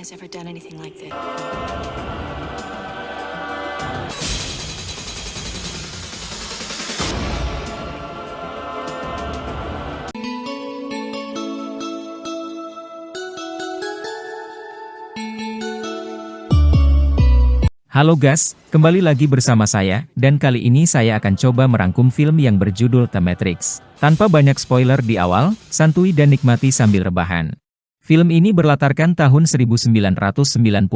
has ever done anything like this. Halo guys, kembali lagi bersama saya, dan kali ini saya akan coba merangkum film yang berjudul The Matrix. Tanpa banyak spoiler di awal, santuy dan nikmati sambil rebahan. Film ini berlatarkan tahun 1999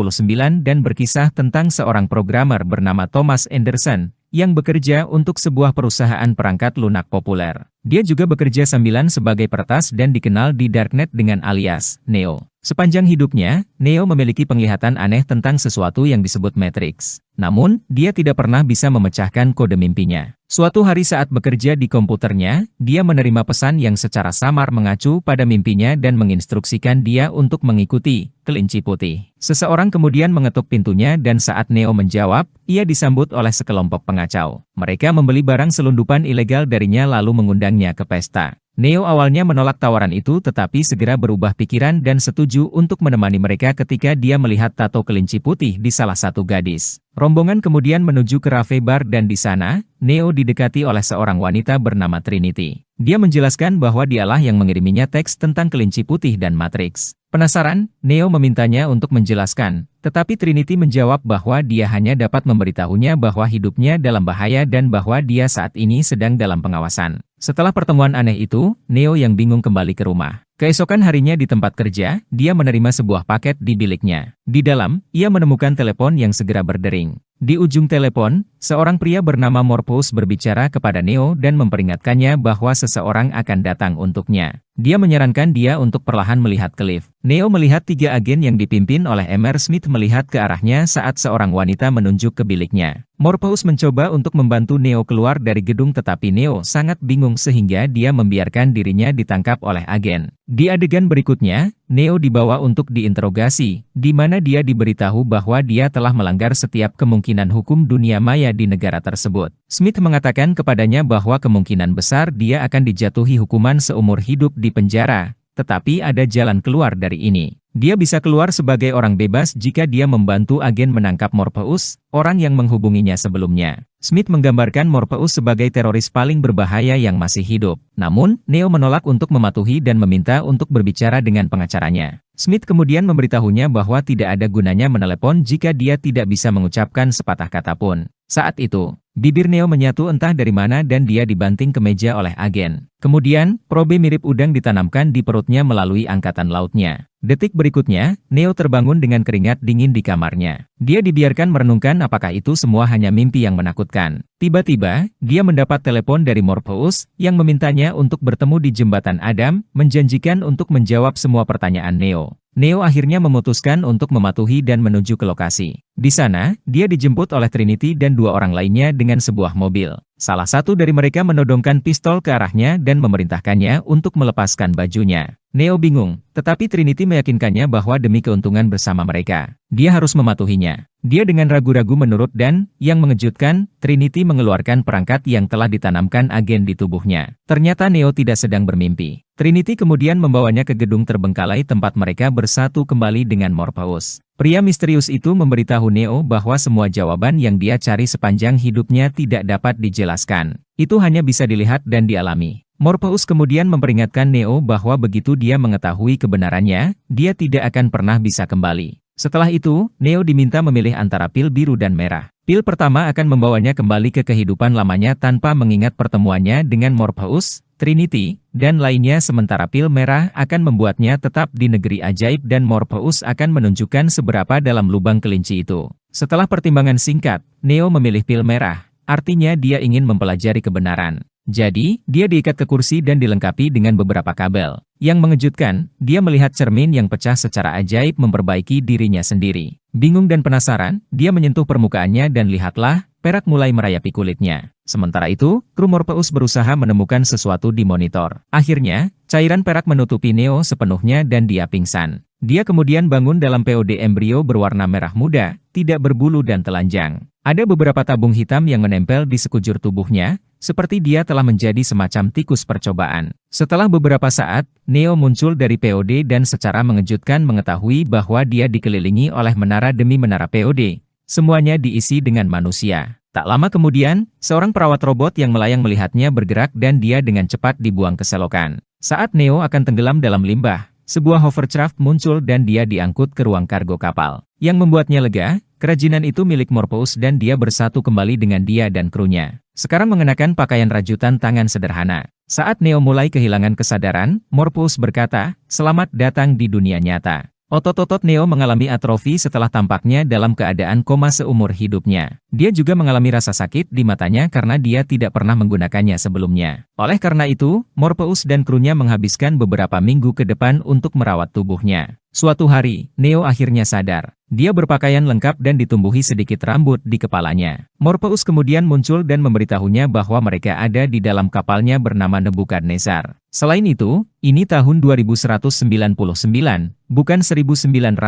dan berkisah tentang seorang programmer bernama Thomas Anderson, yang bekerja untuk sebuah perusahaan perangkat lunak populer. Dia juga bekerja sambilan sebagai peretas dan dikenal di Darknet dengan alias Neo. Sepanjang hidupnya, Neo memiliki penglihatan aneh tentang sesuatu yang disebut Matrix. Namun, dia tidak pernah bisa memecahkan kode mimpinya. Suatu hari saat bekerja di komputernya, dia menerima pesan yang secara samar mengacu pada mimpinya dan menginstruksikan dia untuk mengikuti kelinci putih. Seseorang kemudian mengetuk pintunya dan saat Neo menjawab, ia disambut oleh sekelompok pengacau. Mereka membeli barang selundupan ilegal darinya lalu mengundangnya ke pesta. Neo awalnya menolak tawaran itu tetapi segera berubah pikiran dan setuju untuk menemani mereka ketika dia melihat tato kelinci putih di salah satu gadis. Rombongan kemudian menuju ke cafe bar dan di sana, Neo didekati oleh seorang wanita bernama Trinity. Dia menjelaskan bahwa dialah yang mengiriminya teks tentang kelinci putih dan Matrix. Penasaran, Neo memintanya untuk menjelaskan, tetapi Trinity menjawab bahwa dia hanya dapat memberitahunya bahwa hidupnya dalam bahaya dan bahwa dia saat ini sedang dalam pengawasan. Setelah pertemuan aneh itu, Neo yang bingung kembali ke rumah. Keesokan harinya di tempat kerja, dia menerima sebuah paket di biliknya. Di dalam, ia menemukan telepon yang segera berdering. Di ujung telepon, seorang pria bernama Morpheus berbicara kepada Neo dan memperingatkannya bahwa seseorang akan datang untuknya. Dia menyarankan dia untuk perlahan melihat ke lift. Neo melihat 3 agen yang dipimpin oleh Mr. Smith melihat ke arahnya saat seorang wanita menunjuk ke biliknya. Morpheus mencoba untuk membantu Neo keluar dari gedung tetapi Neo sangat bingung sehingga dia membiarkan dirinya ditangkap oleh agen. Di adegan berikutnya, Neo dibawa untuk diinterogasi, di mana dia diberitahu bahwa dia telah melanggar setiap kemungkinan hukum dunia maya di negara tersebut. Smith mengatakan kepadanya bahwa kemungkinan besar dia akan dijatuhi hukuman seumur hidup di penjara, tetapi ada jalan keluar dari ini. Dia bisa keluar sebagai orang bebas jika dia membantu agen menangkap Morpheus, orang yang menghubunginya sebelumnya. Smith menggambarkan Morpheus sebagai teroris paling berbahaya yang masih hidup. Namun, Neo menolak untuk mematuhi dan meminta untuk berbicara dengan pengacaranya. Smith kemudian memberitahunya bahwa tidak ada gunanya menelepon jika dia tidak bisa mengucapkan sepatah kata pun. Saat itu, bibir Neo menyatu entah dari mana dan dia dibanting ke meja oleh agen. Kemudian, probe mirip udang ditanamkan di perutnya melalui angkatan lautnya. Detik berikutnya, Neo terbangun dengan keringat dingin di kamarnya. Dia dibiarkan merenungkan apakah itu semua hanya mimpi yang menakutkan. Tiba-tiba, dia mendapat telepon dari Morpheus, yang memintanya untuk bertemu di jembatan Adam, menjanjikan untuk menjawab semua pertanyaan Neo. Neo akhirnya memutuskan untuk mematuhi dan menuju ke lokasi. Di sana, dia dijemput oleh Trinity dan 2 orang lainnya dengan sebuah mobil. Salah satu dari mereka menodongkan pistol ke arahnya dan memerintahkannya untuk melepaskan bajunya. Neo bingung, tetapi Trinity meyakinkannya bahwa demi keuntungan bersama mereka, dia harus mematuhinya. Dia dengan ragu-ragu menurut dan, yang mengejutkan, Trinity mengeluarkan perangkat yang telah ditanamkan agen di tubuhnya. Ternyata Neo tidak sedang bermimpi. Trinity kemudian membawanya ke gedung terbengkalai tempat mereka bersatu kembali dengan Morpheus. Pria misterius itu memberitahu Neo bahwa semua jawaban yang dia cari sepanjang hidupnya tidak dapat dijelaskan. Itu hanya bisa dilihat dan dialami. Morpheus kemudian memperingatkan Neo bahwa begitu dia mengetahui kebenarannya, dia tidak akan pernah bisa kembali. Setelah itu, Neo diminta memilih antara pil biru dan merah. Pil pertama akan membawanya kembali ke kehidupan lamanya tanpa mengingat pertemuannya dengan Morpheus, Trinity, dan lainnya sementara pil merah akan membuatnya tetap di negeri ajaib dan Morpheus akan menunjukkan seberapa dalam lubang kelinci itu. Setelah pertimbangan singkat, Neo memilih pil merah, artinya dia ingin mempelajari kebenaran. Jadi, dia diikat ke kursi dan dilengkapi dengan beberapa kabel. Yang mengejutkan, dia melihat cermin yang pecah secara ajaib memperbaiki dirinya sendiri. Bingung dan penasaran, dia menyentuh permukaannya dan lihatlah, perak mulai merayapi kulitnya. Sementara itu, kru Morpheus berusaha menemukan sesuatu di monitor. Akhirnya, cairan perak menutupi Neo sepenuhnya dan dia pingsan. Dia kemudian bangun dalam POD embrio berwarna merah muda, tidak berbulu dan telanjang. Ada beberapa tabung hitam yang menempel di sekujur tubuhnya, seperti dia telah menjadi semacam tikus percobaan. Setelah beberapa saat, Neo muncul dari POD dan secara mengejutkan mengetahui bahwa dia dikelilingi oleh menara demi menara POD. Semuanya diisi dengan manusia. Tak lama kemudian, seorang perawat robot yang melayang melihatnya bergerak dan dia dengan cepat dibuang ke selokan. Saat Neo akan tenggelam dalam limbah, sebuah hovercraft muncul dan dia diangkut ke ruang kargo kapal. Yang membuatnya lega, kerajinan itu milik Morpheus dan dia bersatu kembali dengan dia dan krunya. Sekarang mengenakan pakaian rajutan tangan sederhana. Saat Neo mulai kehilangan kesadaran, Morpheus berkata, "Selamat datang di dunia nyata." Otot-otot Neo mengalami atrofi setelah tampaknya dalam keadaan koma seumur hidupnya. Dia juga mengalami rasa sakit di matanya karena dia tidak pernah menggunakannya sebelumnya. Oleh karena itu, Morpheus dan krunya menghabiskan beberapa minggu ke depan untuk merawat tubuhnya. Suatu hari, Neo akhirnya sadar. Dia berpakaian lengkap dan ditumbuhi sedikit rambut di kepalanya. Morpheus kemudian muncul dan memberitahunya bahwa mereka ada di dalam kapalnya bernama Nebukadnezar. Selain itu, ini tahun 2199, bukan 1999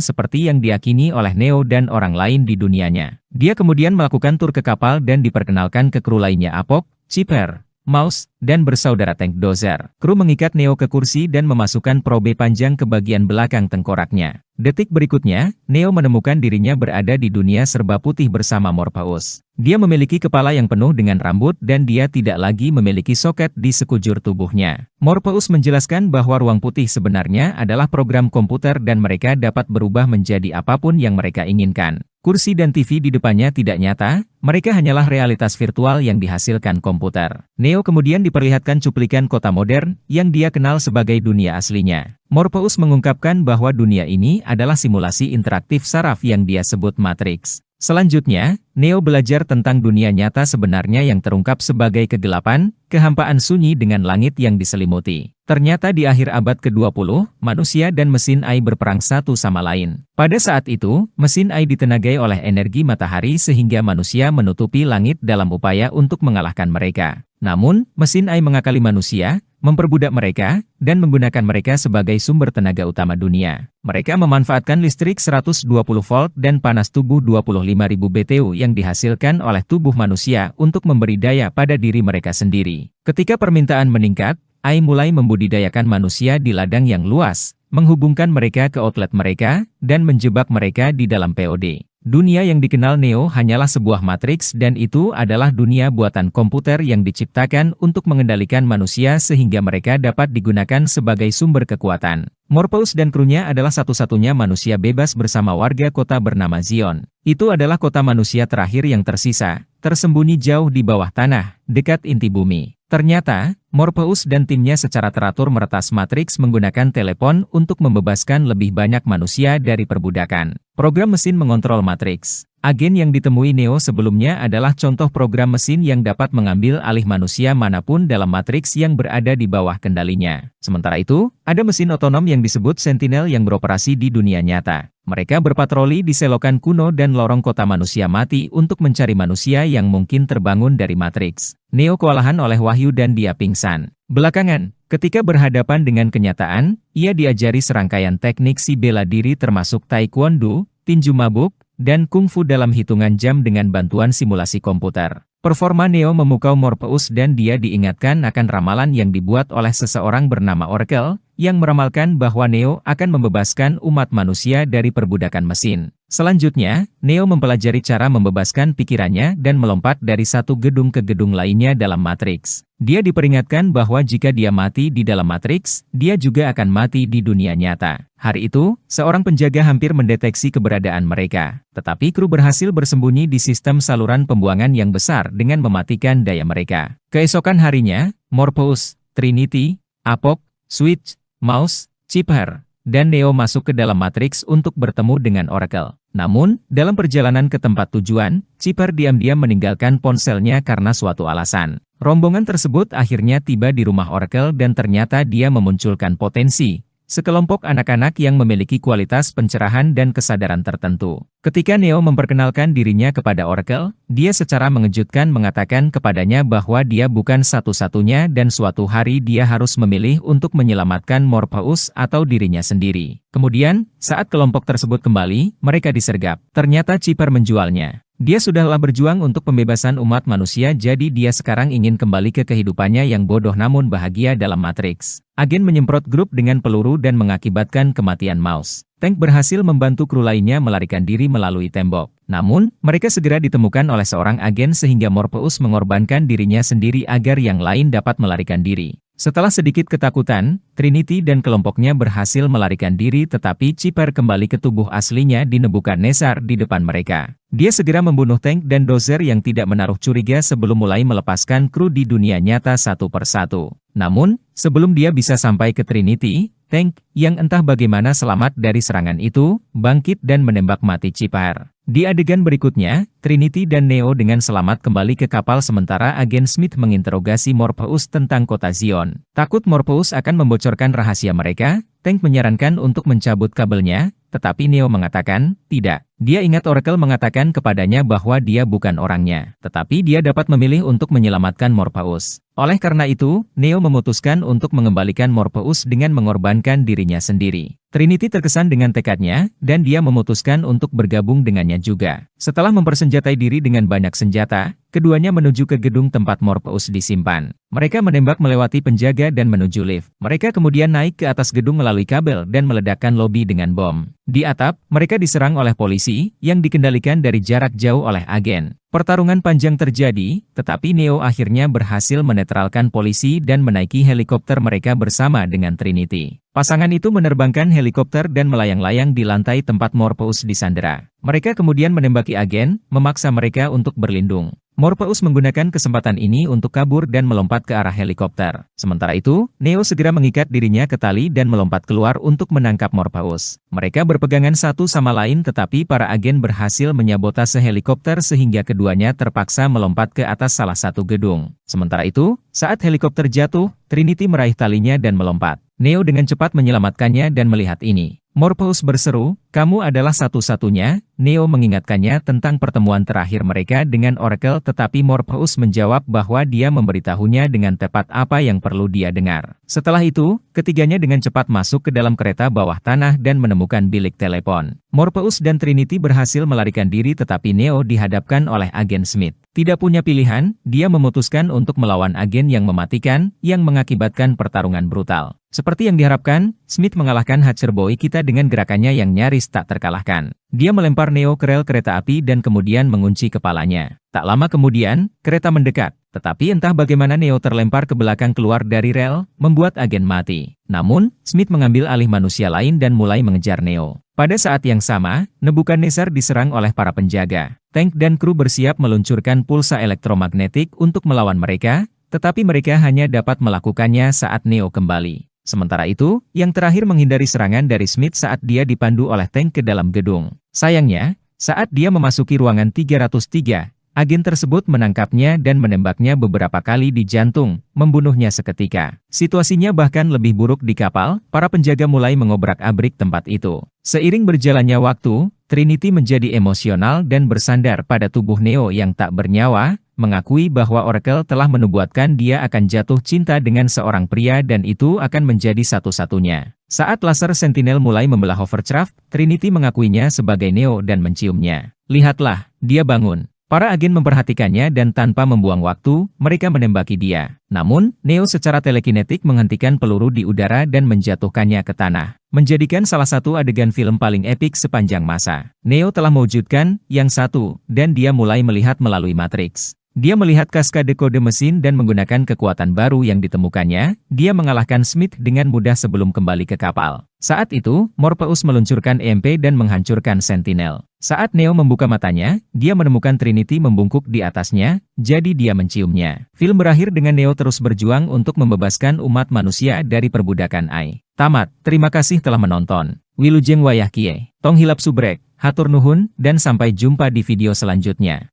seperti yang diyakini oleh Neo dan orang lain di dunianya. Dia kemudian melakukan tur ke kapal dan diperkenalkan ke kru lainnya Apok, Chipper, Mouse, dan bersaudara Tank Dozer. Kru mengikat Neo ke kursi dan memasukkan probe panjang ke bagian belakang tengkoraknya. Detik berikutnya, Neo menemukan dirinya berada di dunia serba putih bersama Morpheus. Dia memiliki kepala yang penuh dengan rambut dan dia tidak lagi memiliki soket di sekujur tubuhnya. Morpheus menjelaskan bahwa ruang putih sebenarnya adalah program komputer dan mereka dapat berubah menjadi apapun yang mereka inginkan. Kursi dan TV di depannya tidak nyata, mereka hanyalah realitas virtual yang dihasilkan komputer. Neo kemudian diperlihatkan cuplikan kota modern yang dia kenal sebagai dunia aslinya. Morpheus mengungkapkan bahwa dunia ini adalah simulasi interaktif saraf yang dia sebut Matrix. Selanjutnya, Neo belajar tentang dunia nyata sebenarnya yang terungkap sebagai kegelapan, kehampaan sunyi dengan langit yang diselimuti. Ternyata di akhir abad ke-20, manusia dan mesin AI berperang satu sama lain. Pada saat itu, mesin AI ditenagai oleh energi matahari sehingga manusia menutupi langit dalam upaya untuk mengalahkan mereka. Namun, mesin AI mengakali manusia, memperbudak mereka, dan menggunakan mereka sebagai sumber tenaga utama dunia. Mereka memanfaatkan listrik 120 volt dan panas tubuh 25.000 BTU yang dihasilkan oleh tubuh manusia untuk memberi daya pada diri mereka sendiri. Ketika permintaan meningkat, AI mulai membudidayakan manusia di ladang yang luas, menghubungkan mereka ke outlet mereka, dan menjebak mereka di dalam POD. Dunia yang dikenal Neo hanyalah sebuah matriks dan itu adalah dunia buatan komputer yang diciptakan untuk mengendalikan manusia sehingga mereka dapat digunakan sebagai sumber kekuatan. Morpheus dan krunya adalah satu-satunya manusia bebas bersama warga kota bernama Zion. Itu adalah kota manusia terakhir yang tersisa, tersembunyi jauh di bawah tanah, dekat inti bumi. Ternyata, Morpheus dan timnya secara teratur meretas matriks menggunakan telepon untuk membebaskan lebih banyak manusia dari perbudakan. Program mesin mengontrol matriks. Agen yang ditemui Neo sebelumnya adalah contoh program mesin yang dapat mengambil alih manusia manapun dalam matriks yang berada di bawah kendalinya. Sementara itu, ada mesin otonom yang disebut Sentinel yang beroperasi di dunia nyata. Mereka berpatroli di selokan kuno dan lorong kota manusia mati untuk mencari manusia yang mungkin terbangun dari matriks. Neo kewalahan oleh wahyu dan dia pingsan. Belakangan, ketika berhadapan dengan kenyataan, ia diajari serangkaian teknik si bela diri termasuk taekwondo, tinju mabuk, dan kungfu dalam hitungan jam dengan bantuan simulasi komputer. Performa Neo memukau Morpheus dan dia diingatkan akan ramalan yang dibuat oleh seseorang bernama Oracle, yang meramalkan bahwa Neo akan membebaskan umat manusia dari perbudakan mesin. Selanjutnya, Neo mempelajari cara membebaskan pikirannya dan melompat dari satu gedung ke gedung lainnya dalam matriks. Dia diperingatkan bahwa jika dia mati di dalam matriks, dia juga akan mati di dunia nyata. Hari itu, seorang penjaga hampir mendeteksi keberadaan mereka. Tetapi kru berhasil bersembunyi di sistem saluran pembuangan yang besar dengan mematikan daya mereka. Keesokan harinya, Morpheus, Trinity, Apok, Switch, Mouse, Chipper, dan Neo masuk ke dalam matriks untuk bertemu dengan Oracle. Namun, dalam perjalanan ke tempat tujuan, Chipper diam-diam meninggalkan ponselnya karena suatu alasan. Rombongan tersebut akhirnya tiba di rumah Oracle dan ternyata dia memunculkan potensi. Sekelompok anak-anak yang memiliki kualitas pencerahan dan kesadaran tertentu. Ketika Neo memperkenalkan dirinya kepada Oracle, dia secara mengejutkan mengatakan kepadanya bahwa dia bukan satu-satunya dan suatu hari dia harus memilih untuk menyelamatkan Morpheus atau dirinya sendiri. Kemudian, saat kelompok tersebut kembali, mereka disergap. Ternyata Chipper menjualnya. Dia sudahlah berjuang untuk pembebasan umat manusia, jadi dia sekarang ingin kembali ke kehidupannya yang bodoh namun bahagia dalam Matrix. Agen menyemprot grup dengan peluru dan mengakibatkan kematian Mouse. Tank berhasil membantu kru lainnya melarikan diri melalui tembok. Namun, mereka segera ditemukan oleh seorang agen sehingga Morpheus mengorbankan dirinya sendiri agar yang lain dapat melarikan diri. Setelah sedikit ketakutan, Trinity dan kelompoknya berhasil melarikan diri tetapi Chipper kembali ke tubuh aslinya di Nebukadnezar di depan mereka. Dia segera membunuh Tank dan Dozer yang tidak menaruh curiga sebelum mulai melepaskan kru di dunia nyata satu persatu. Namun, sebelum dia bisa sampai ke Trinity, Tank, yang entah bagaimana selamat dari serangan itu, bangkit dan menembak mati Chipper. Di adegan berikutnya, Trinity dan Neo dengan selamat kembali ke kapal sementara agen Smith menginterogasi Morpheus tentang kota Zion. Takut Morpheus akan membocorkan rahasia mereka, Tank menyarankan untuk mencabut kabelnya, tetapi Neo mengatakan, tidak. Dia ingat Oracle mengatakan kepadanya bahwa dia bukan orangnya, tetapi dia dapat memilih untuk menyelamatkan Morpheus. Oleh karena itu, Neo memutuskan untuk mengembalikan Morpheus dengan mengorbankan dirinya sendiri. Trinity terkesan dengan tekadnya, dan dia memutuskan untuk bergabung dengannya juga. Setelah mempersenjatai diri dengan banyak senjata, keduanya menuju ke gedung tempat Morpheus disimpan. Mereka menembak melewati penjaga dan menuju lift. Mereka kemudian naik ke atas gedung melalui kabel dan meledakkan lobi dengan bom. Di atap, mereka diserang oleh polisi, yang dikendalikan dari jarak jauh oleh agen. Pertarungan panjang terjadi, tetapi Neo akhirnya berhasil menetralkan polisi dan menaiki helikopter mereka bersama dengan Trinity. Pasangan itu menerbangkan helikopter dan melayang-layang di lantai tempat Morpheus disandera. Mereka kemudian menembaki agen, memaksa mereka untuk berlindung. Morpheus menggunakan kesempatan ini untuk kabur dan melompat ke arah helikopter. Sementara itu, Neo segera mengikat dirinya ke tali dan melompat keluar untuk menangkap Morpheus. Mereka berpegangan satu sama lain tetapi para agen berhasil menyabotase helikopter sehingga keduanya terpaksa melompat ke atas salah satu gedung. Sementara itu, saat helikopter jatuh, Trinity meraih talinya dan melompat. Neo dengan cepat menyelamatkannya dan melihat ini. Morpheus berseru, "Kamu adalah satu-satunya." Neo mengingatkannya tentang pertemuan terakhir mereka dengan Oracle tetapi Morpheus menjawab bahwa dia memberitahunya dengan tepat apa yang perlu dia dengar. Setelah itu, ketiganya dengan cepat masuk ke dalam kereta bawah tanah dan menemukan bilik telepon. Morpheus dan Trinity berhasil melarikan diri tetapi Neo dihadapkan oleh agen Smith. Tidak punya pilihan, dia memutuskan untuk melawan agen yang mematikan, yang mengakibatkan pertarungan brutal. Seperti yang diharapkan, Smith mengalahkan Hatcher Boy kita dengan gerakannya yang nyaris tak terkalahkan. Dia melempar Neo ke rel kereta api dan kemudian mengunci kepalanya. Tak lama kemudian, kereta mendekat. Tetapi entah bagaimana Neo terlempar ke belakang keluar dari rel, membuat agen mati. Namun, Smith mengambil alih manusia lain dan mulai mengejar Neo. Pada saat yang sama, Nebukadnezar diserang oleh para penjaga. Tank dan kru bersiap meluncurkan pulsa elektromagnetik untuk melawan mereka, tetapi mereka hanya dapat melakukannya saat Neo kembali. Sementara itu, yang terakhir menghindari serangan dari Smith saat dia dipandu oleh Tank ke dalam gedung. Sayangnya, saat dia memasuki ruangan 303, agen tersebut menangkapnya dan menembaknya beberapa kali di jantung, membunuhnya seketika. Situasinya bahkan lebih buruk di kapal, para penjaga mulai mengobrak-abrik tempat itu. Seiring berjalannya waktu, Trinity menjadi emosional dan bersandar pada tubuh Neo yang tak bernyawa, mengakui bahwa Oracle telah menubuatkan dia akan jatuh cinta dengan seorang pria dan itu akan menjadi satu-satunya. Saat laser Sentinel mulai membelah hovercraft, Trinity mengakuinya sebagai Neo dan menciumnya. Lihatlah, dia bangun. Para agen memperhatikannya dan tanpa membuang waktu, mereka menembaki dia. Namun, Neo secara telekinetik menghentikan peluru di udara dan menjatuhkannya ke tanah. Menjadikan salah satu adegan film paling epik sepanjang masa. Neo telah mewujudkan yang satu, dan dia mulai melihat melalui Matrix. Dia melihat kaskade kode mesin dan menggunakan kekuatan baru yang ditemukannya, dia mengalahkan Smith dengan mudah sebelum kembali ke kapal. Saat itu, Morpheus meluncurkan EMP dan menghancurkan Sentinel. Saat Neo membuka matanya, dia menemukan Trinity membungkuk di atasnya, jadi dia menciumnya. Film berakhir dengan Neo terus berjuang untuk membebaskan umat manusia dari perbudakan AI. Tamat, terima kasih telah menonton. Wilujeng Wayah Kie, Tong Hilap Subrek, Hatur Nuhun, dan sampai jumpa di video selanjutnya.